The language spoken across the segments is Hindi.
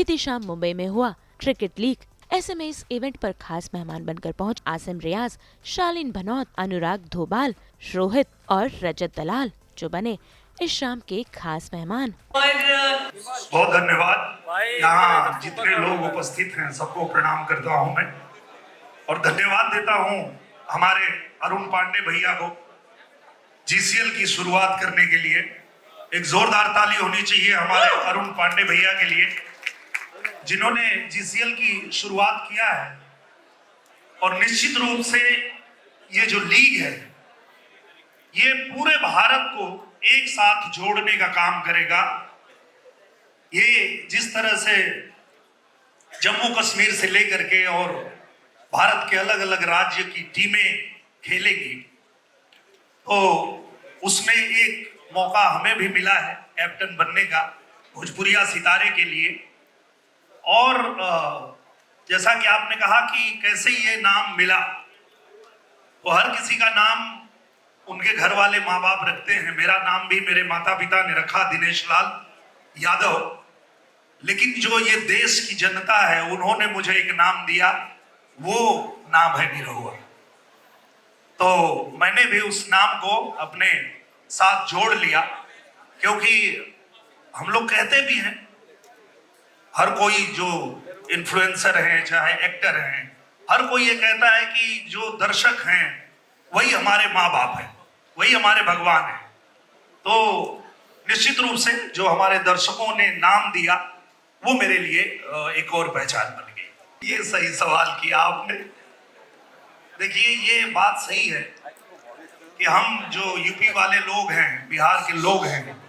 बीती शाम मुंबई में हुआ क्रिकेट लीग। ऐसे में इस इवेंट पर खास मेहमान बनकर पहुंच आसिम रियाज, शालीन भनौत, अनुराग धोबाल, रोहित और रजत दलाल जो बने इस शाम के खास मेहमान। बहुत धन्यवाद। यहाँ जितने लोग उपस्थित हैं सबको प्रणाम करता हूँ मैं, और धन्यवाद देता हूँ हमारे अरुण पांडे भैया को जीसीएल की शुरुआत करने के लिए। एक जोरदार ताली होनी चाहिए हमारे अरुण पांडे भैया के लिए, जिन्होंने जीसीएल की शुरुआत किया है। और निश्चित रूप से ये जो लीग है ये पूरे भारत को एक साथ जोड़ने का काम करेगा। ये जिस तरह से जम्मू कश्मीर से लेकर के और भारत के अलग अलग राज्य की टीमें खेलेंगी, तो उसमें एक मौका हमें भी मिला है कैप्टन बनने का भोजपुरिया सितारे के लिए। और जैसा कि आपने कहा कि कैसे ये नाम मिला, तो हर किसी का नाम उनके घर वाले माँ बाप रखते हैं। मेरा नाम भी मेरे माता पिता ने रखा दिनेश लाल यादव, लेकिन जो ये देश की जनता है उन्होंने मुझे एक नाम दिया, वो नाम है निरहुआ। तो मैंने भी उस नाम को अपने साथ जोड़ लिया, क्योंकि हम लोग कहते भी हैं, हर कोई जो इन्फ्लुएंसर है चाहे एक्टर हैं, हर कोई ये कहता है कि जो दर्शक हैं वही हमारे माँ बाप हैं, वही हमारे भगवान हैं। तो निश्चित रूप से जो हमारे दर्शकों ने नाम दिया वो मेरे लिए एक और पहचान बन गई। ये सही सवाल किया आपने। देखिए ये बात सही है कि हम जो यूपी वाले लोग हैं, बिहार के लोग हैं,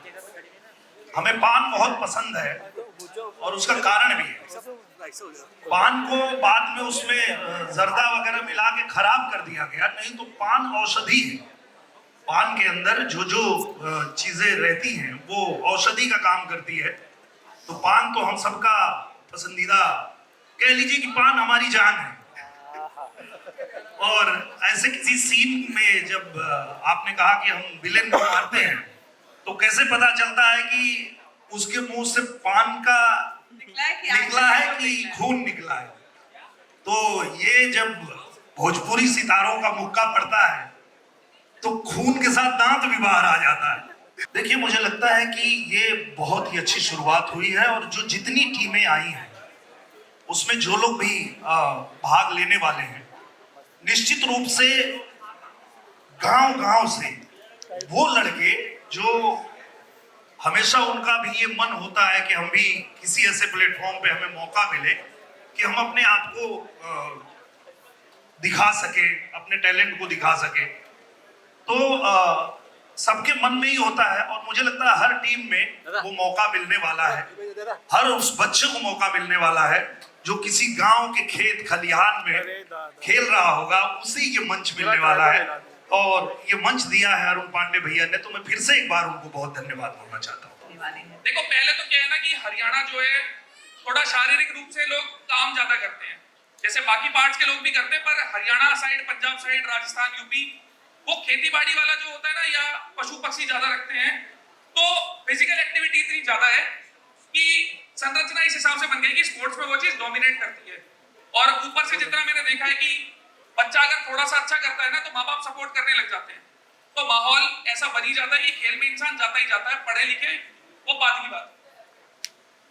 हमें पान बहुत पसंद है और उसका कारण भी है। पान को बाद में उसमें जर्दा वगैरह मिला के खराब कर दिया गया, नहीं तो पान औषधि है। पान के अंदर जो जो चीजें रहती हैं वो औषधि का काम करती है। तो पान तो हम सबका पसंदीदा, कह लीजिए कि पान हमारी जान है। और ऐसे किसी सीन में जब आपने कहा कि हम विलेन को मारते हैं, तो कैसे पता चलता है कि उसके मुंह से पान का निकला है कि खून निकला है। तो ये जब भोजपुरी सितारों का मुक्का पड़ता है तो खून के साथ दांत भी बाहर आ जाता है। देखिए मुझे लगता है कि ये बहुत ही अच्छी शुरुआत हुई है, और जो जितनी टीमें आई हैं उसमें जो लोग भी भाग लेने वाले हैं, निश्चित रूप से गांव-गांव से वो लड़के जो हमेशा उनका भी ये मन होता है कि हम भी किसी ऐसे प्लेटफॉर्म पे हमें मौका मिले कि हम अपने आप को दिखा सके, अपने टैलेंट को दिखा सके। तो सबके मन में ही होता है, और मुझे लगता है हर टीम में वो मौका मिलने वाला है। हर उस बच्चे को मौका मिलने वाला है जो किसी गांव के खेत खलिहान में खेल रहा होगा, उसी ये मंच मिलने वाला है। और ये मंच दिया है अरुण पांडे भैया ने, तो मैं फिर से एक बार उनको बहुत धन्यवाद बोलना चाहता हूँ। देखो पहले तो क्या है ना कि हरियाणा जो है थोड़ा शारीरिक रूप से लोग काम ज्यादा करते हैं, जैसे बाकी पार्ट्स के लोग भी करते हैं, पर Haryana side, Punjab side, Rajasthan, UP, वो खेती बाड़ी वाला जो होता है ना, या पशु पक्षी ज्यादा रखते हैं। तो फिजिकल एक्टिविटी इतनी ज्यादा है कि संरचना इस हिसाब से बन गई कि स्पोर्ट्स में वो चीज डोमिनेट करती है। और ऊपर से जितना मैंने देखा है कि बच्चा अगर थोड़ा सा अच्छा करता है ना, तो माँ बाप सपोर्ट करने लग जाते हैं। तो माहौल ऐसा बन ही जाता है कि खेल में इंसान जाता ही जाता है, पढ़े लिखे वो बात की बात।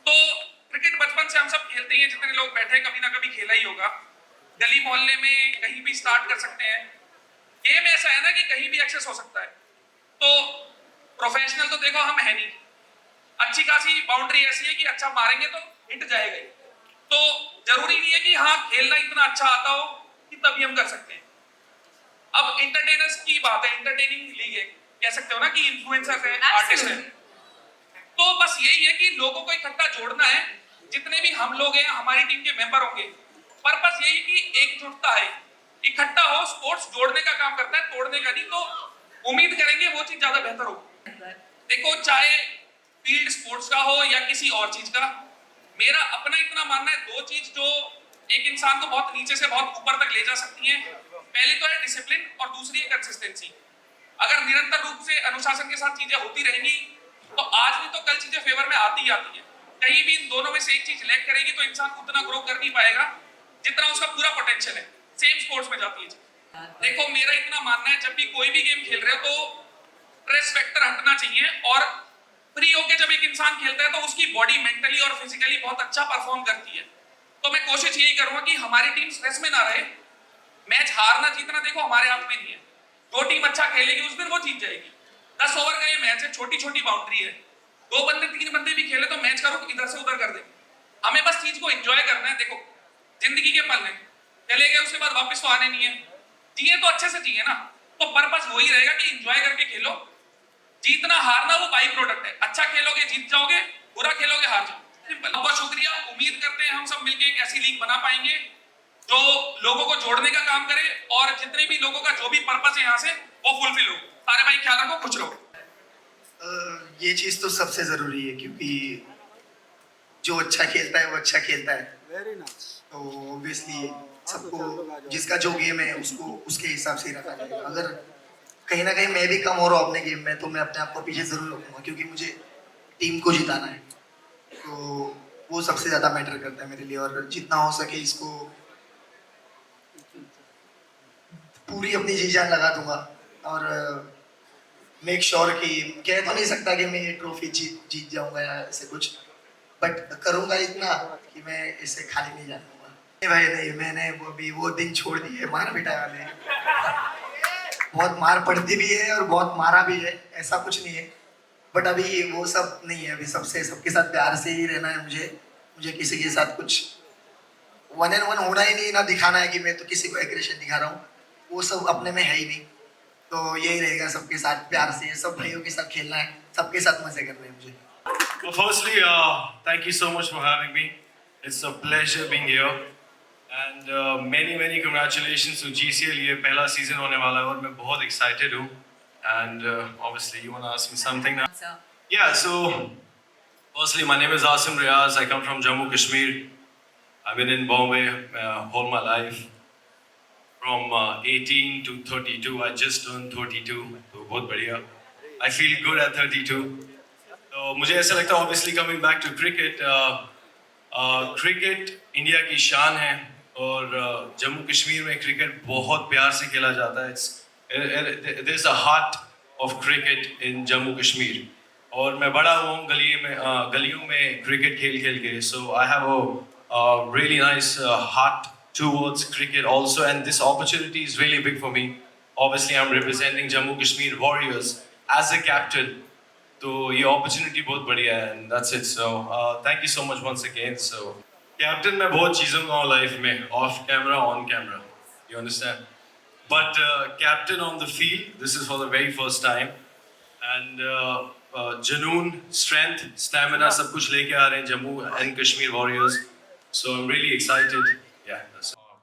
तो क्रिकेट बचपन से हम सब खेलते हैं, जितने लोग बैठे कभी ना कभी खेला ही होगा। गली मोहल्ले में कहीं भी स्टार्ट कर सकते हैं। गेम ऐसा है ना कि कहीं भी एक्सेस हो सकता है। तो प्रोफेशनल तो देखो हम है नहीं, अच्छी खासी बाउंड्री ऐसी है कि अच्छा मारेंगे तो हिट जाएगा। तो जरूरी नहीं है कि हाँ खेलना इतना अच्छा आता हो कि तभी हम कर सकते हैं। अब एंटरटेनर्स की बात है, एंटरटेनिंग लीग है, कह सकते हो ना कि इन्फ्लुएंसर्स हैं, आर्टिस्ट हैं। तो बस यही है कि लोगों को इकट्ठा जोड़ना है। जितने भी हम लोग हैं, हमारी टीम के मेंबर होंगे, पर्पस यही कि एकजुटता है, इकट्ठा हो, स्पोर्ट्स जोड़ने का काम करता है, तोड़ने का नहीं। तो उम्मीद करेंगे वो चीज ज्यादा बेहतर हो। देखो चाहे फील्ड स्पोर्ट्स का हो या किसी और चीज का, मेरा अपना इतना मानना है, दो चीज जो एक इंसान को बहुत नीचे से बहुत ऊपर तक ले जा सकती है, पहली तो है डिसिप्लिन और दूसरी है कंसिस्टेंसी। अगर निरंतर रूप से अनुशासन के साथ चीजें होती रहेंगी तो आज नहीं तो कल चीजें फेवर में आती ही आती है। कहीं भी इन दोनों में से एक चीज लैक करेगी तो इंसान उतना ग्रो कर नहीं पाएगा जितना उसका पूरा पोटेंशियल है। सेम स्पोर्ट्स में जाती है। देखो मेरा इतना मानना है, जब भी कोई भी गेम खेल रहे हो तो स्ट्रेस फैक्टर हटना चाहिए, और फ्री होके जब एक इंसान खेलता है तो उसकी बॉडी मेंटली और फिजिकली बहुत अच्छा परफॉर्म करती है। तो मैं कोशिश यही करूंगा कि हमारी टीम स्ट्रेस में ना रहे। मैच हारना जीतना देखो हमारे हाथ में नहीं है, जो टीम अच्छा खेलेगी उस दिन वो जीत जाएगी। 10 ओवर का ये मैच है, छोटी छोटी बाउंड्री है, 2 बंदे 3 बंदे भी खेले तो मैच का रुख इधर से उधर कर देंगे। हमें बस चीज को एंजॉय करना है। देखो जिंदगी के पल हैं, चले गए उसके बाद वापस तो आने नहीं है, जिए तो अच्छे से जिए ना। तो पर्पस वही रहेगा कि एंजॉय करके खेलो। जीतना हारना वो बाई प्रोडक्ट है, अच्छा खेलोगे जीत जाओगे, बुरा खेलोगे हार जाओगे, सिंपल। बहुत शुक्रिया, उम्मीद करते हैं हम सब मिलकर एक ऐसी लीग बना पाएंगे जो लोगों को जोड़ने का काम करे, और जितने भी लोगों का जो भी पर्पस है यहाँ से वो फुलफिल हो। सारे भाई ख्याल रखो, खुश रहो। ये चीज़ तो सबसे ज़रूरी है, क्योंकि जो अच्छा खेलता है वो अच्छा खेलता है। Very nice. तो ऑब्वियसली सबको जिसका जो गेम है उसको उसके हिसाब से ही रखा जाएगा। अगर कहीं ना कहीं मैं भी कम हो रहा हूँ अपने गेम में तो मैं अपने आप को पीछे ज़रूर रखूँगा, क्योंकि मुझे टीम को जिताना है। तो वो सबसे ज़्यादा मैटर करता है मेरे लिए, और जितना हो सके इसको पूरी अपनी जी जान लगा दूंगा, और मेक श्योर कि कह तो नहीं सकता कि मैं ये ट्रॉफी जीत जाऊंगा या ऐसे कुछ, बट करूंगा इतना कि मैं इसे खाली नहीं जाऊंगा। नहीं भाई नहीं, मैंने वो दिन छोड़ दिए मार पिटाई वाले। बहुत मार पड़ती भी है और बहुत मारा भी है, ऐसा कुछ नहीं है, बट अभी वो सब नहीं है। अभी सबके साथ प्यार से ही रहना है मुझे किसी के साथ कुछ 1-on-1 होना ही नहीं, ना दिखाना है कि मैं तो किसी को एग्रेशन दिखा रहा हूँ, वो सब अपने में है ही नहीं। तो यही रहेगा, सबके साथ प्यार से, सब भाइयों के साथ खेलना है, सबके साथ मजे करने हैं मुझे। Well, firstly, thank you so much for having me. It's a pleasure being here. And many congratulations to GCL. ये पहला season होने वाला है और मैं बहुत excited हूँ. And obviously, you want to ask me something now? Yeah, so firstly, my name is Asim Riaz. I come from Jammu Kashmir. I've been in Bombay all my life. From 18 to 32, I just turned 32. तो बहुत बढ़िया. I feel good at 32. तो मुझे ऐसा लगता है obviously coming back to cricket, cricket India की शान है और जम्मू कश्मीर में क्रिकेट बहुत प्यार से खेला जाता है। There's a heart of cricket in Jammu Kashmir और मैं बड़ा हुआ हूँ गलियों में क्रिकेट खेल के, so I have a really nice heart towards cricket also, and this opportunity is really big for me. Obviously I'm representing Jammu Kashmir Warriors as a captain, तो ये opportunity बहुत बढ़िया है, and that's it. So thank you so much once again. So captain मैं बहुत चीज़ों का हूँ life में, off camera, on camera, you understand? But captain on the field, this is for the very first time, and जुनून, strength, stamina सब कुछ लेके आ रहे हैं Jammu and Kashmir Warriors. So I'm really excited. Yeah.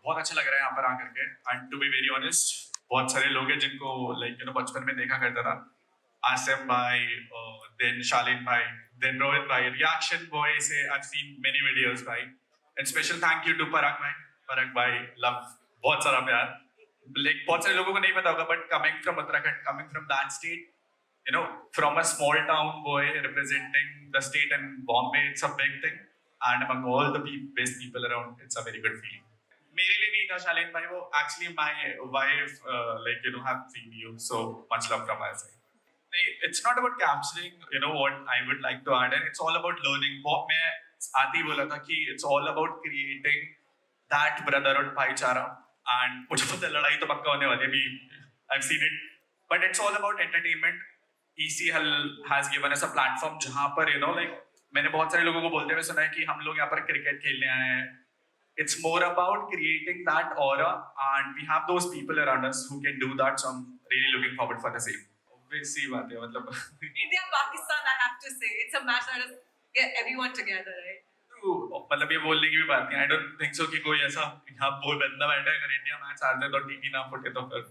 बहुत अच्छा लग रहा है यहाँ पर आकर के, and to be very honest बहुत सारे लोग हैं जिनको लाइक बचपन में देखा करता था, आसिम भाई, देन शालीन भाई, देन रोहित भाई, रिएक्शन बॉय से I have seen many videos भाई, and special thank you to Parag भाई लव, बहुत सारा प्यार। लाइक बहुत सारे लोगों को नहीं पता होगा, but coming from Uttarakhand, coming from that state, you know, from a small town boy representing the state and Bombay, it's a big thing, and among all the best people around, it's a very good feeling. मेरे लिए नहीं था शालीन भाई, वो actually my wife have seen you, so much love from my side. नहीं, it's not about capturing, what I would like to add, and it's all about learning. बहुत मैं आते ही बोला था कि it's all about creating that brotherhood भाईचारा, and मुझे पता है लड़ाई तो पक्का होने वाली है, अभी I've seen it, but it's all about entertainment. ECL has given us a platform जहाँ पर मैंने बहुत सारे लोगों को बोलते हुए सुना है कि हम लोग यहाँ पर क्रिकेट खेलने आए हैं. It's more about creating that aura, and we have those people around us who can do that, so I'm really looking forward for the same. Obviously बात है, मतलब India Pakistan, I have to say, it's a match that has get everyone together, right? मतलब ये बोलने की भी बात नहीं. I don't think so कि कोई ऐसा यहाँ बोल बंदा बैठा है अगर इंडिया मैच हार जाए तो टीवी ना फुटे, तो फिर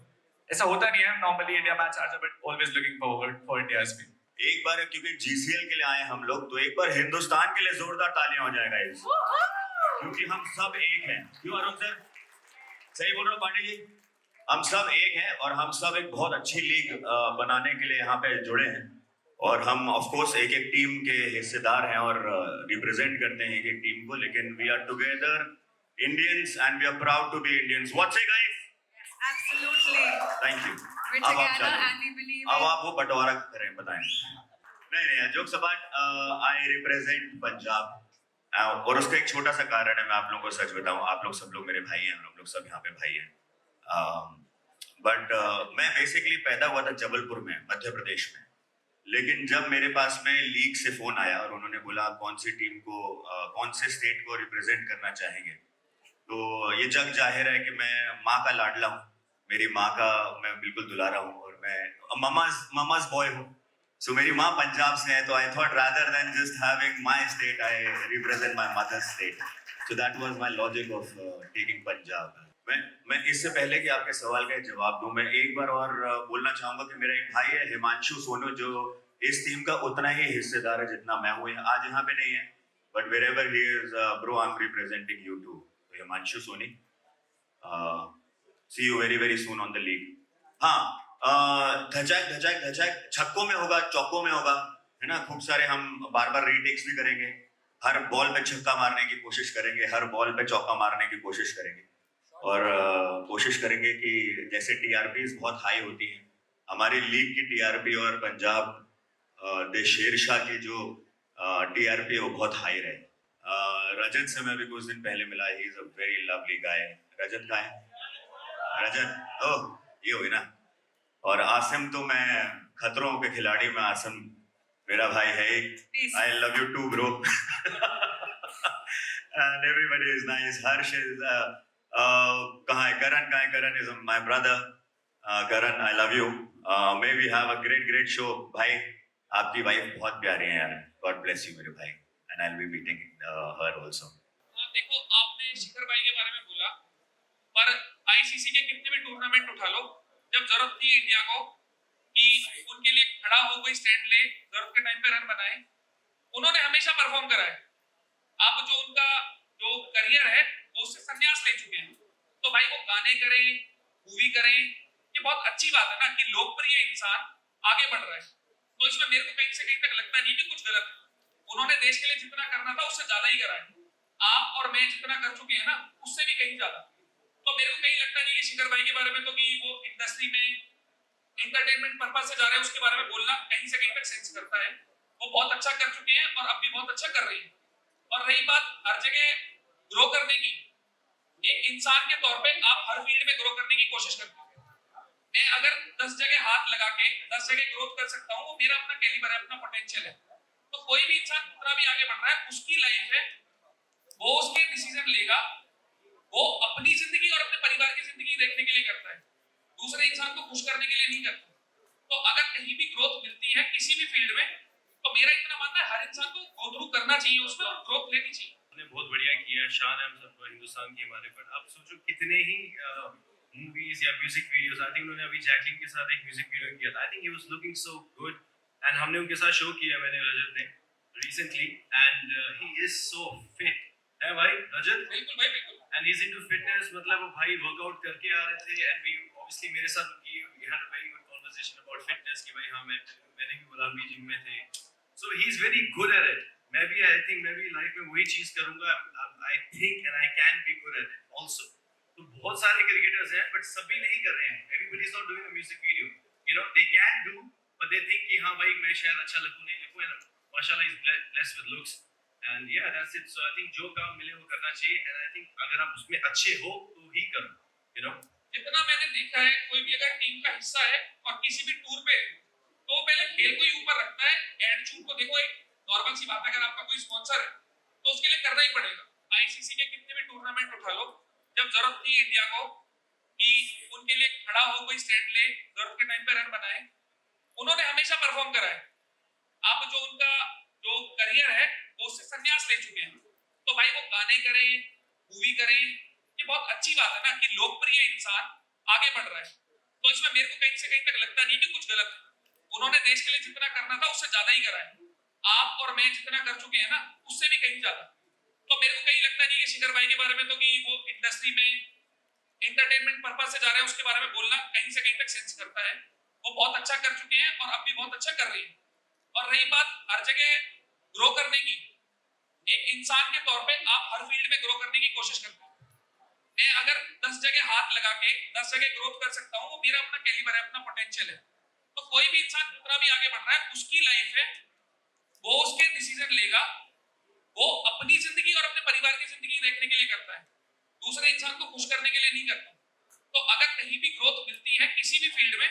ऐसा होता नहीं है. नॉर्मली इंडिया मैच हार जाए, but always looking forward for India as team. एक बार क्योंकि जीसीएल के लिए आए हम लोग, तो एक बार हिंदुस्तान के लिए जोरदार तालियां हो जाएगा इस, क्योंकि हम सब एक हैं. क्यों अरुण सर, सही बोल रहा हूँ पांडे जी? हम सब एक हैं और हम सब एक बहुत अच्छी लीग बनाने के लिए यहाँ पे जुड़े हैं. और हम ऑफ कोर्स एक एक टीम के हिस्सेदार हैं और रिप्रेजेंट करते हैं एक एक टीम को, लेकिन we are together Indians and we are proud to be Indians. What say guys? Absolutely. Thank you. We're अब आप together जाइए. and we believe अब in. आप वो बंटवारा करें, बताएं. नहीं, jokes apart, I represent Punjab और उसका एक छोटा सा कारण है. मैं आप लोगों को सच बताऊं, आप लोग सब लोग मेरे भाई हैं, हम लोग सब यहाँ पे भाई हैं. बट मैं बेसिकली पैदा हुआ था जबलपुर में, मध्य प्रदेश में. लेकिन जब मेरे पास में लीग से फोन आया और उन्होंने बोला कौन सी टीम को, कौन से स्टेट को रिप्रेजेंट करना चाहेंगे, तो ये जग जाहिर है कि मैं माँ का लाडला हूँ. मेरी माँ का मैं बिल्कुल दुलारा हूँ और मैं ममाज बॉय हूँ. सो मेरी माँ पंजाब से है, तो I thought rather than just having my state, I represent my mother's state. So that was my logic of taking Punjab. मैं इससे पहले कि आपके सवाल का जवाब दूं, मैं एक बार और बोलना चाहूंगा कि मेरा एक भाई है हिमांशु सोनू, जो इस टीम का उतना ही हिस्सेदार है जितना मैं हूँ. आज यहाँ पे नहीं है, but wherever he is, bro, I'm representing you too. So Himanshu Soni, see you very very soon on the league. हाँ, धचक छक्कों में होगा, चौकों में होगा, है ना. खूब सारे हम बार बार रीटेक्स भी करेंगे. हर बॉल पे छक्का मारने की कोशिश करेंगे, हर बॉल पे चौका मारने की कोशिश करेंगे और कोशिश करेंगे कि जैसे टीआरपीज बहुत हाई होती हैं, हमारी लीग की टीआरपी और पंजाब दे शेरशाह की जो टीआरपी है वो बहुत हाई रहे. रजत से मैं भी कुछ दिन पहले मिला. He is a very lovely guy. Rajat का है, रजत, ओह ये हुई ना. और आसिम तो मैं खतरों के खिलाड़ी में आसिम मेरा भाई है. I love you too bro. And everybody is nice. Harsh is कहाँ है करण? कहाँ है Karan? Is my brother. Karan, I love you. May we have a great show. भाई आपकी वाइफ बहुत प्यारी है यार. गॉड ब्लेस यू मेरे भाई. And I will be meeting her also. देखो, आपने शिखर भाई के बारे में बोला, पर आईसीसी के कितने भी टूर्नामेंट उठा लो, जब जरूरत थी इंडिया को कि उनके लिए खड़ा हो, कोई स्टैंड ले, जरूरत के टाइम पे रन बनाए, उन्होंने हमेशा परफॉर्म करा है. अब जो उनका जो करियर है वो उससे संन्यास ले चुके हैं. तो भाई वो गाने करें, मूवी करें, ये बहुत अच्छी बात है ना कि लोकप्रिय इंसान आगे बढ़ रहा है. तो इसमें मेरे को कहीं से कहीं तक लगता नहीं कि कुछ गलत है. उन्होंने देश के लिए जितना करना था उससे ज्यादा ही करा है. आप और मैं जितना कर चुके हैं ना, उससे भी कहीं ज्यादा. तो मेरे को कहीं लगता नहीं कि शिखर भाई के बारे में तो कि वो इंडस्ट्री में एंटरटेनमेंट पर्पस से जा रहे हैं, उसके बारे में बोलना कहीं से कहीं तक सेंस करता है. वो बहुत अच्छा कर चुके हैं और अब भी बहुत अच्छा कर रही है. और रही बात हर जगह ग्रो करने की, एक इंसान के तौर पे आप हर फील्ड में ग्रो करने की कोशिश करते हैं. मैं अगर 10 जगह हाथ लगा के 10 जगह ग्रोथ कर सकता हूँ, वो मेरा अपना कैलिबर है, अपना पोटेंशियल है. तो कोई भी इंसान कितना भी आगे बढ़ रहा है, उसकी लाइफ है, वो उसके डिसीजन लेगा, वो अपनी जिंदगी और अपने परिवार की जिंदगी देखने के लिए करता है, दूसरे इंसान को खुश करने के लिए नहीं करता. तो अगर कहीं भी ग्रोथ मिलती है किसी भी फील्ड में, तो मेरा इतना मानना है हर इंसान को गो थ्रू करना चाहिए उसमें और ग्रोथ लेनी चाहिए. ने बहुत बढ़िया किया. शान है हम सब हिंदुस्तान की हमारे पर. आप सोचो कितने ही मूवीज या म्यूजिक वीडियोस. आई थिंक उन्होंने अभी जैकलिन के साथ एक म्यूजिक वीडियो किया था. I think he was looking so good and हमने उनके साथ शो किया, मैंने रजत ने recently, and he is so fit है भाई रजत. बिल्कुल भाई, बिल्कुल. And he is into fitness. मतलब वो भाई वर्कआउट करके आ रहे थे एंड वी ऑब्वियसली मेरे साथ we had a very good conversation about fitness कि भाई हाँ मैंने भी बोला हम भी जिम में थे. So he is very good at it. मैं भी आई थिंक मैं भी लाइफ में वही चीज करूंगा. I think and I can be good at it also. तो बहुत सारे क्रिकेटर्स हैं बट सभी नहीं कर रहे हैं. Everybody is not doing a music video. You know they can do but they think कि हाँ भाई मैं शायद अच्छा लगूं नहीं लगूं. एंड माशाल्लाह is blessed with looks and yeah that's it. So I think जो काम मिले वो करना चाहिए एंड आई थिंक अगर आप उसमें अच्छे हो तो ही करो. यू नो जितना मैंने देखा है, कोई भी अगर टीम का हिस्सा है और किसी भी टूर पे, तो पहले खेल को ही ऊपर रखता है. एटीट्यूड को देखो, एक नॉर्मल सी बात है, अगर आपका कोई स्पॉन्सर है तो उसके लिए करना ही पड़ेगा. आईसीसी के कितने भी टूर्नामेंट उठा लो, जब जरूरत थी इंडिया को कि उनके लिए खड़ा हो, कोई स्टैंड ले, जरूरत के टाइम पे रन बनाए, उन्होंने हमेशा परफॉर्म करा है. अब जो उनका जो करियर है वो उससे संन्यास ले चुके हैं. तो भाई वो गाने करें, मूवी करें, ये बहुत अच्छी बात है ना कि लोकप्रिय इंसान आगे बढ़ रहा है. तो इसमें मेरे को कहीं से कहीं तक लगता नहीं कि कुछ गलत है. उन्होंने देश के लिए जितना करना था उससे ज्यादा ही करा है. आप और मैं जितना कर चुके हैं ना, उससे भी कहीं ज्यादा. तो मेरे को कहीं लगता नहीं कि शिखर भाई के बारे में तो कि वो इंडस्ट्री में एंटरटेनमेंट पर्पस से जा रहे हैं, उसके बारे में बोलना कहीं से कहीं तक सेंस करता है. वो बहुत अच्छा कर चुके हैं और अब भी बहुत अच्छा कर रही है. और रही बात हर जगह ग्रो करने की, एक इंसान के तौर पे आप हर फील्ड में ग्रो करने की कोशिश करते हैं। मैं अगर 10 जगह हाथ लगा के 10 जगह ग्रोथ कर सकता हूँ, वो मेरा अपना कैलिबर है, अपना पोटेंशियल है। तो कोई भी इंसान कितना भी आगे बढ़ रहा है, उसकी लाइफ है, वो उसके डिसीजन लेगा, वो अपनी जिंदगी और अपने परिवार की जिंदगी देखने के लिए करता है, दूसरे इंसान को खुश करने के लिए नहीं करता। तो अगर कहीं भी ग्रोथ मिलती है किसी भी फील्ड में,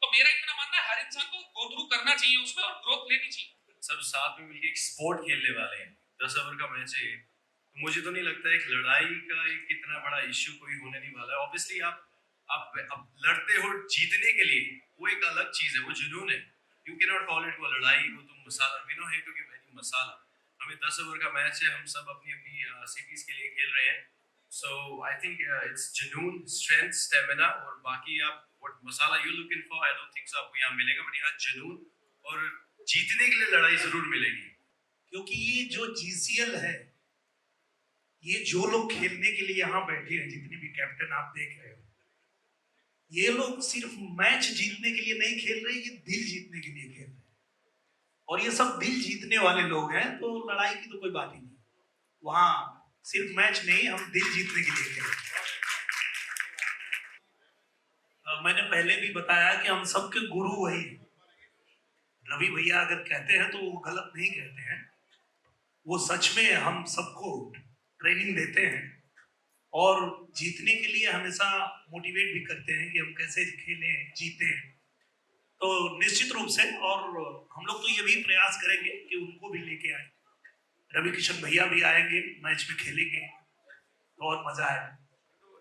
तो मेरा इतना मानना है हर इंसान को गो थ्रू करना चाहिए उसमें और ग्रोथ लेनी चाहिए। सब साथ में मिलकर एक स्पोर्ट खेलने वाले हैं, 10 ओवर का मैच है ये। तो मुझे तो नहीं लगता एक लड़ाई का एक कितना बड़ा इश्यू कोई होने नहीं वाला है। ऑब्वियसली आप लड़ते हो जीतने के लिए, वो एक अलग चीज है, वो जुनून है। You can not call it वो लड़ाई, वो तुम masala, we no hate to give any masala. हमें 10 ओवर का मैच है, हम सब अपनी अपनी सिटीज के लिए खेल रहे हैं। सो आई थिंक इट्स जुनून, स्ट्रेंथ, स्टेमिना, और बाकी आप what masala you looking for, I don't think so आपको यहाँ मिलेगा, बट यहाँ जुनून और जीतने के लिए लड़ाई जरूर मिलेगी। क्योंकि ये जो जीसीएल है, ये जो लोग खेलने के लिए यहाँ बैठे हैं, जितने भी कैप्टन आप देख रहे हो, ये लोग सिर्फ मैच जीतने के लिए नहीं खेल रहे, ये दिल जीतने के लिए खेल रहे हैं। और ये सब दिल जीतने वाले लोग हैं, तो लड़ाई की तो कोई बात ही नहीं। वहां सिर्फ मैच नहीं, हम दिल जीतने के लिए खेल रहे हैं। मैंने पहले भी बताया कि हम सबके गुरु वही हैं। रवि भैया अगर कहते हैं तो वो गलत नहीं कहते हैं, वो सच में हम सबको ट्रेनिंग देते हैं और जीतने के लिए हमेशा मोटिवेट भी करते हैं कि हम कैसे खेलें, जीतें। तो निश्चित रूप से, और हम लोग तो ये भी प्रयास करेंगे कि उनको भी लेके आए। रवि किशन भैया भी आएंगे, मैच में खेलेंगे तो और मजा आएगा।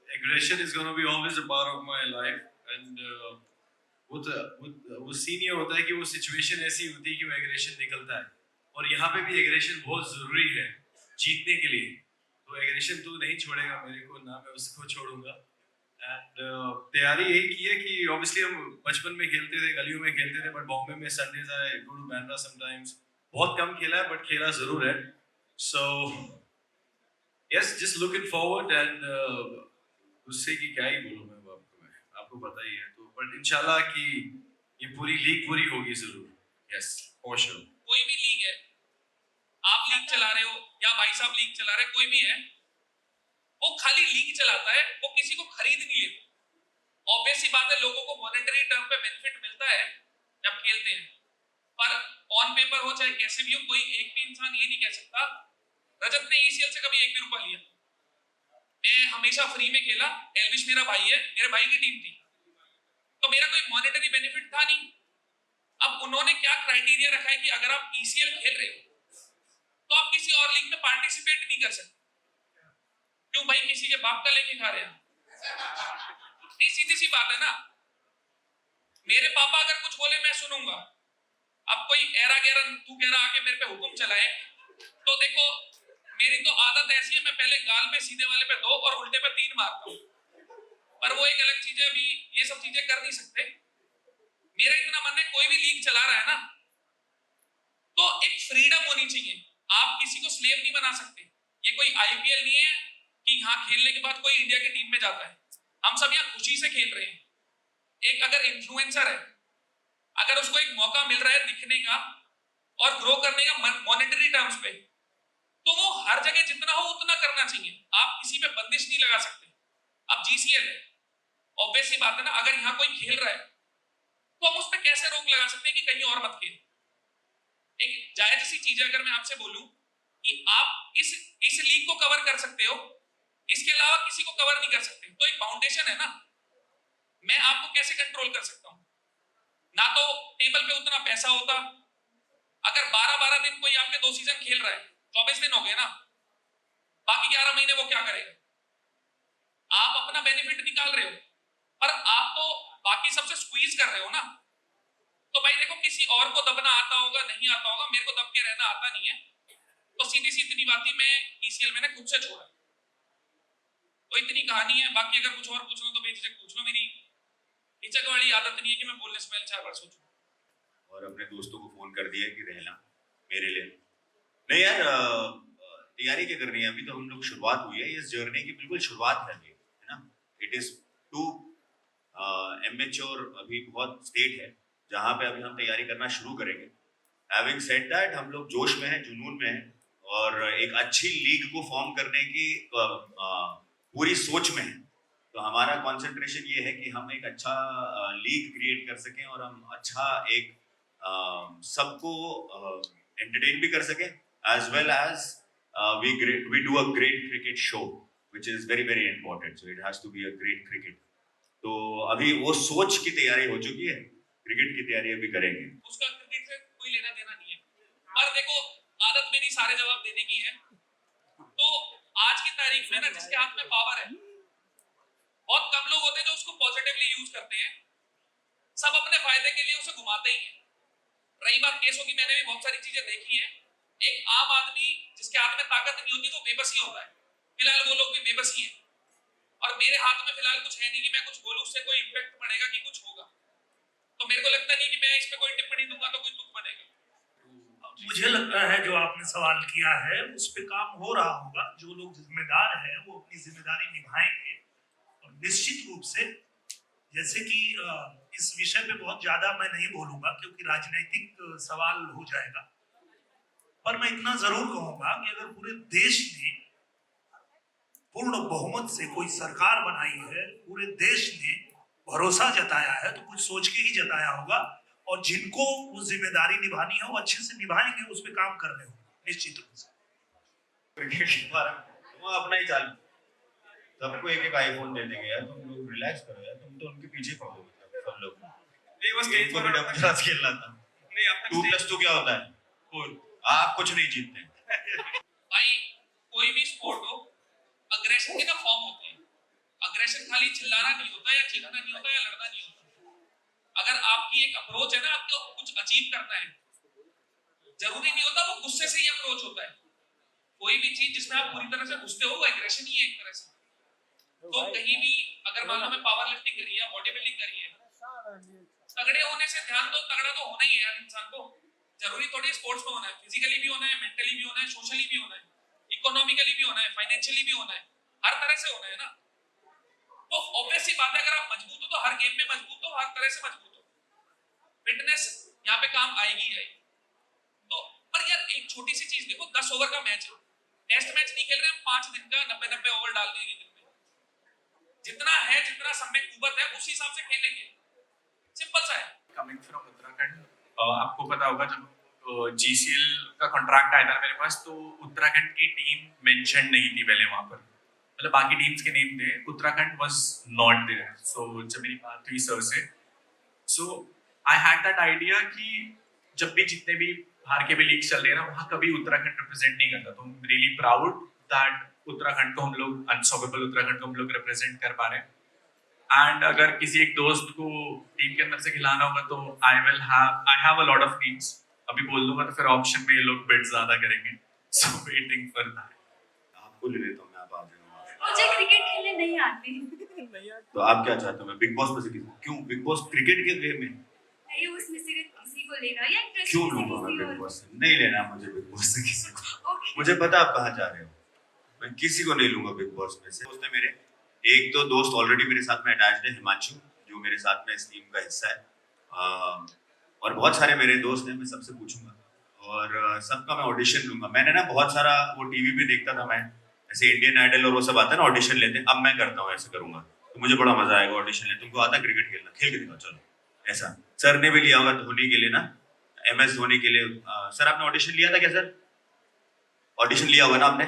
Aggression is going to be always a part of my life, and वो सीन ये होता है कि वो सिचुएशन ऐसी होती है कि वो एग्रेशन निकलता है, और यहाँ पे भी एग्रेशन बहुत जरूरी है जीतने के लिए। तो एग्रेशन तो नहीं छोड़ेगा मेरे को, ना मैं उसको छोड़ूंगा। एंड तैयारी यही की है कि ऑब्वियसली हम बचपन में खेलते थे, गलियों में खेलते थे, बट बॉम्बे में संडेज आए गो टू बैंड्रा समटाइम्स, बहुत कम खेला है बट खेला जरूर है। So yes, just looking forward, and उससे की क्या ही बोलूं मैं आपको पता ही है। तो बट इंशाल्लाह कि ये पूरी लीग पूरी होगी जरूर। Yes, for sure. कोई भी लीग है, आप लीग चला रहे हो या भाई साहब लीग चला रहे, कोई भी है, वो खाली लीग चलाता है, वो किसी को खरीद नहीं लेता। ऑब्वियस सी बात है, लोगों को मॉनेटरी टर्म पे बेनिफिट मिलता है जब खेलते हैं, पर ऑन पेपर हो चाहे कैसे भी हो, कोई एक भी इंसान ये नहीं कह सकता रजत ने ईसीएल से कभी एक भी रुपया लिया। मैं हमेशा फ्री में खेला, एल्विश मेरा भाई है, मेरे भाई की टीम थी, तो मेरा कोई मॉनेटरी बेनिफिट था नहीं। अब उन्होंने क्या क्राइटेरिया रखा है कि अगर आप ईसीएल खेल रहे हो तो आप किसी और लीग में पार्टिसिपेट नहीं कर सकते। क्यों भाई, किसी के बाप का लेके खा रहे हैं? सीधी सी बात है ना। मेरे पापा अगर कुछ बोले मैं सुनूंगा, अब कोई एरा गैरा तू कह रहा आके मेरे पे हुक्म चलाए, तो देखो मेरी तो आदत ऐसी है, मैं पहले गाल पे सीधे वाले पे 2 और उल्टे पे 3 मारता हूँ, पर वो एक अलग चीज है, अभी ये सब चीजें कर नहीं सकते। मेरा इतना मानना है, कोई भी लीग चला रहा है ना, तो एक फ्रीडम होनी चाहिए, आप किसी को स्लेव नहीं बना सकते। ये कोई आईपीएल नहीं है कि यहाँ खेलने के बाद कोई इंडिया की टीम में जाता है, हम सब यहाँ खुशी से खेल रहे हैं। एक अगर इन्फ्लुएंसर है, अगर उसको एक मौका मिल रहा है दिखने का और ग्रो करने का मॉनेटरी टर्म्स पे, तो वो हर जगह जितना हो उतना करना चाहिए, आप किसी पे बंदिश नहीं लगा सकते। अब जीसीएल है, ऑब्वियस सी बात है ना, अगर यहाँ कोई खेल रहा है तो हम उस पर कैसे रोक लगा सकते हैं कि कहीं और मत खेल। एक जायज सी चीज है, अगर मैं आपसे बोलूं कि आप इस लीग को कवर कर सकते हो, इसके अलावा किसी को कवर नहीं कर सकते, तो एक फाउंडेशन है ना, मैं आपको कैसे कंट्रोल कर सकता हूं? ना तो टेबल पे उतना पैसा होता, अगर 12-12 दिन कोई आपके 2 सीजन खेल रहा है, 24 दिन हो गए ना, बाकी 11 महीने वो क्या करेगा? आप अपना बेनिफिट निकाल रहे हो, पर आप तो बाकी सबसे स्क्वीज कर रहे हो ना। तो भाई देखो, किसी और को दबना आता होगा, नहीं आता होगा, मेरे को दब के रहना आता नहीं है, तो सीधी सी इतनी बात ही मैं ईसीएल मैंने खुद से छोड़ा, तो इतनी कहानी है। बाकी अगर कुछ और पूछना तो बेझिझक पूछना, मेरी हिचक वाली आदत नहीं है कि मैं बोलने से पहले 4 बार सोचूं। और अपने दोस्तों को फोन कर दिया कि रहना मेरे लिए। नहीं यार, तैयारी क्या करनी है, अभी तो हम लोग शुरुआत हुई है, इस जर्नी की बिल्कुल शुरुआत है अभी, है ना। इट इज टू इमेच्योर, अभी बहुत स्टेट है जहाँ पे अभी हम तैयारी करना शुरू करेंगे। हैविंग सेड दैट, हम लोग जोश में हैं, जुनून में हैं और एक अच्छी लीग को फॉर्म करने की पूरी सोच में हैं। तो हमारा कंसंट्रेशन ये है कि हम एक अच्छा लीग क्रिएट कर सकें और हम अच्छा एक सबको एंटरटेन भी कर सकें, as well as we do a great cricket show, which is very very important. So it has to be a great cricket. तो अभी वो सोच की तैयारी हो चुकी है, क्रिकेट की तैयारी अभी करेंगे। उसका क्रिकेट से कोई लेना देना नहीं है। और देखो, आदत मेरी सारे जवाब देने की है। तो आज की तारीख में ना, जिसके हाथ में पावर है, बहुत कम लोग होते हैं जो उसको पॉजिटिवली यूज करते हैं। सब अपने फायदे के लिए उसे घुमाते ही हैं। रही बात केसों की, मैंने भी बहुत सारी चीजें देखी है। एक आम आदमी जिसके हाथ में ताकत नहीं होती तो बेबस ही होता है। फिलहाल वो लोग भी बेबस ही हैं। और मेरे हाथ में फिलहाल कुछ है नहीं कि मैं कुछ बोलूं, उससे कोई इम्पैक्ट पड़ेगा कि कुछ होगा। तो मेरे को लगता नहीं कि मैं इस पे कोई टिप्पणी दूंगा तो कोई तुक बनेगा। मुझे लगता है जो आपने सवाल किया है उस पे काम हो रहा होगा। जो लोग जिम्मेदार हैं वो अपनी जिम्मेदारी निभाएंगे और निश्चित रूप से, जैसे कि इस विषय पे बहुत ज्यादा मैं नहीं बोलूंगा क्योंकि राजनीतिक सवाल हो जाएगा, पर मैं इतना जरूर कहूंगा कि अगर पूरे देश ने पूर्ण बहुमत से कोई सरकार बनाई है, पूरे देश ने भरोसा जताया है, तो कुछ सोच के ही जताया होगा और जिनको वो जिम्मेदारी निभानी है वो अच्छे से निभाएंगे, उस पर काम कर रहे होंगे निश्चित रूप से। क्रिकेट के बारे में वो अपना ही चाल, सबको एक एक आईफोन दे देंगे यार, तुम लोग रिलैक्स करो यार, तुम तो उनके पीछे पड़ो सब लोग। नहीं, बस स्टेज पर डबल खेलना था। नहीं, अब तक 2+2 क्या होता है? 4। आप कुछ नहीं जीतते। भाई, कोई भी स्पोर्ट हो, अग्रेशन के ना फॉर्म होते हैं। अग्रेशन खाली चिल्लाना नहीं होता या चीखना नहीं होता या लड़ना नहीं होता। अगर आपकी एक अप्रोच है ना, आपको कुछ अचीव करना है, जरूरी नहीं होता वो गुस्से से ही अप्रोच होता है। कोई भी चीज जिसमें आप पूरी तरह से घुसते हो वो एग्रेशन ही है एक तरह से। तो कहीं भी अगर मान लो मैं पावर लिफ्टिंग करी है, बॉडी बिल्डिंग करी है, तगड़े होने से ध्यान दो, तगड़ा तो होना ही है यार इंसान को। जरूरी थोड़ी स्पोर्ट्स में होना है, फिजिकली भी होना है, मेंटली भी होना है, सोशली भी होना है, इकोनॉमिकली भी होना है, फाइनेंशियली भी होना है, हर तरह से होना है ना। तो ऑब्वियस सी बात है, अगर आप मजबूत हो तो हर गेम में मजबूत हो, हर तरह से मजबूत हो। फिटनेस यहाँ पे काम आएगी ही आएगी। तो पर यार एक छोटी सी चीज देखो, 10 ओवर का मैच है, टेस्ट मैच नहीं खेल रहे हम 5 दिन का, 90-90 ओवर डाल देंगे दिन में। जितना है, जितना सब में कुवत है उसी हिसाब से खेलेंगे, सिंपल सा है। कमिंग फ्रॉम उत्तराखंड, आपको पता होगा जब जीसीएल का कॉन्ट्रैक्ट आया था मेरे पास, तो उत्तराखंड की टीम मेंशन नहीं थी पहले वहां पर। मतलब बाकी टीम्स के नेम थे, उत्तराखंड वाज नॉट देयर। सो जब मेरी बात हुई सर से, सो आई हैड दैट आइडिया कि जब भी जितने भी बाहर के भी लीग चल रहे हैं ना, वहाँ कभी उत्तराखंड रिप्रेजेंट नहीं करता। तो रियली प्राउड दैट उत्तराखंड को हम लोग, अनस्टॉपेबल उत्तराखंड को हम लोग रिप्रेजेंट कर पा रहे हैं। एंड अगर किसी एक दोस्त को टीम के अंदर से खिलाना होगा तो I have a lot of teams. अभी बोल दूंगा तो फिर ऑप्शन में ये लोग बिड ज्यादा करेंगे, सो वेटिंग फॉर दैट। आपको ले लेता हूँ मैं, आप आ जाओ। मुझे क्रिकेट खेलने नहीं आती। तो आप क्या चाहते हो, मैं बिग बॉस में से क्यों? बिग बॉस क्रिकेट के वे में नहीं, उसमें से किसी को लेना या इंटरेस्ट क्यों लूंगा मैं बिग बॉस से? नहीं लेना मुझे बिग बॉस से किसी को। मुझे पता आप कहाँ जा रहे हो, मैं किसी को नहीं लूंगा बिग बॉस में से। दोस्त है मेरे, एक तो दोस्त ऑलरेडी मेरे साथ में अटैच्ड है, हिमांशु, जो मेरे साथ में इस टीम का हिस्सा है। और बहुत सारे मेरे दोस्त हैं, मैं सबसे पूछूंगा और सबका मैं ऑडिशन लूंगा। मैंने ना बहुत सारा वो टीवी पे देखता था मैं, ऐसे इंडियन आइडल और वो सब आता है ना, ऑडिशन लेते हैं। अब मैं करता हूँ, ऐसे करूंगा तो मुझे बड़ा मजा आएगा ऑडिशन ले। तुमको आता है क्रिकेट खेलना? खेल के दिखाओ चलो। ऐसा सर ने भी लिया होगा धोनी के लिए ना, MS धोनी के लिए। सर आपने ऑडिशन लिया था क्या? सर ऑडिशन लिया होगा ना आपने।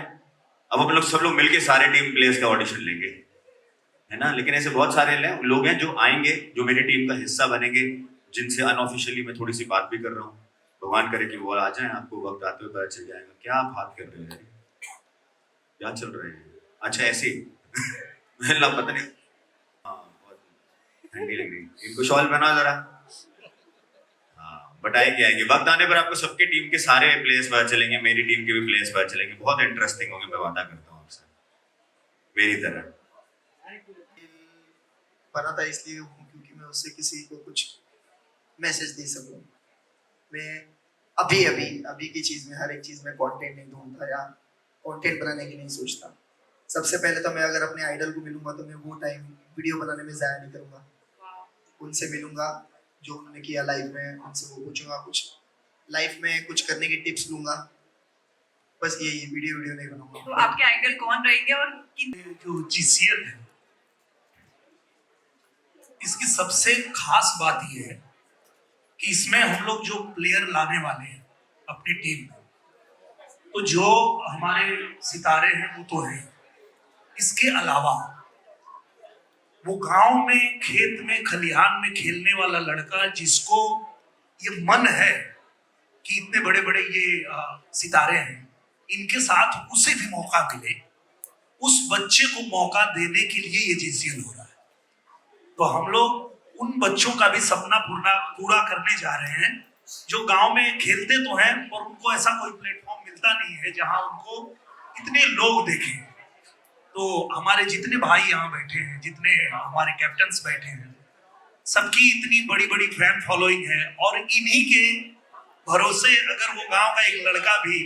अब हम लोग सब लोग मिलके सारे टीम प्लेयर्स का ऑडिशन लेंगे, है ना। लेकिन ऐसे बहुत सारे लोग हैं जो आएंगे, जो मेरी टीम का हिस्सा बनेंगे, जिनसे अनऑफिशियली मैं थोड़ी सी बात भी कर रहा हूँ। भगवान करे कि वो आ जाए, आपको वक्त आते हुए पता चल जाएगा। क्या आप बात कर रहे हो यार, क्या चल रहे हैं? अच्छा ऐसे पता नहीं, हाँ बहुत ठंडी लग रही, इनको शॉल पहना जरा। हाँ बट आएंगे वक्त आने पर आपको सबके टीम के सारे प्लेयर्स पता चलेंगे, मेरी टीम के भी प्लेयर्स पता चलेंगे। बहुत इंटरेस्टिंग होंगे, मैं वादा करता हूँ आपसे, मेरी तरह। बना था इसलिए क्योंकि मैं उससे किसी को कुछ मैसेज दे सकूं। मैं अभी की चीज में, हर एक चीज में कंटेंट नहीं ढूंढता या कंटेंट बनाने की नहीं सोचता। सबसे पहले तो मैं अगर अपने आइडल को मिलूंगा तो मैं वो टाइम वीडियो बनाने में ज़ाया नहीं करूंगा। उनसे मिलूंगा, जो उन्होंने किया लाइफ में, उनसे वो पूछूंगा कुछ, लाइफ में कुछ करने की टिप्स दूंगा। बस यही वीडियो नहीं बनाऊंगा। तो आपके आइडल कौन रहेंगे और जो जीसीएल है, इसकी सबसे खास बात यह है कि इसमें हम लोग जो प्लेयर लाने वाले हैं अपनी टीम में, तो जो हमारे सितारे हैं वो तो हैं, इसके अलावा वो गांव में, खेत में, खलिहान में खेलने वाला लड़का जिसको ये मन है कि इतने बड़े बड़े ये सितारे हैं, इनके साथ उसे भी मौका मिले, उस बच्चे को मौका देने के लिए ये जीसीएल हो रहा है। तो हम लोग उन बच्चों का भी सपना पूरा करने जा रहे हैं जो गांव में खेलते तो हैं और उनको ऐसा कोई प्लेटफॉर्म मिलता नहीं है जहां उनको इतने लोग देखें। तो हमारे जितने भाई यहाँ बैठे हैं, जितने हमारे कैप्टन्स बैठे हैं, सबकी इतनी बड़ी बड़ी फैन फॉलोइंग है और इन्हीं के भरोसे अगर वो गांव का एक लड़का भी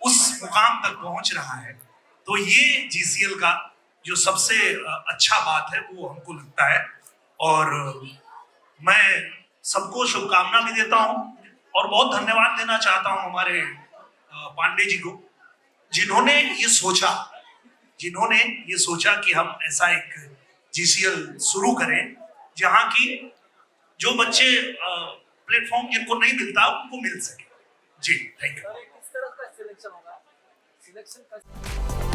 उस मुकाम तक पहुंच रहा है, तो ये जीसीएल का जो सबसे अच्छा बात है वो हमको लगता है। और मैं सबको शुभकामना भी देता हूं और बहुत धन्यवाद देना चाहता हूं हमारे पांडे जी को, जिन्होंने ये सोचा कि हम ऐसा एक जीसीएल शुरू करें जहां की जो बच्चे प्लेटफॉर्म जिनको नहीं मिलता उनको मिल सके। जी, थैंक यू। किस तरह का सिलेक्शन होगा? सिलेक्शन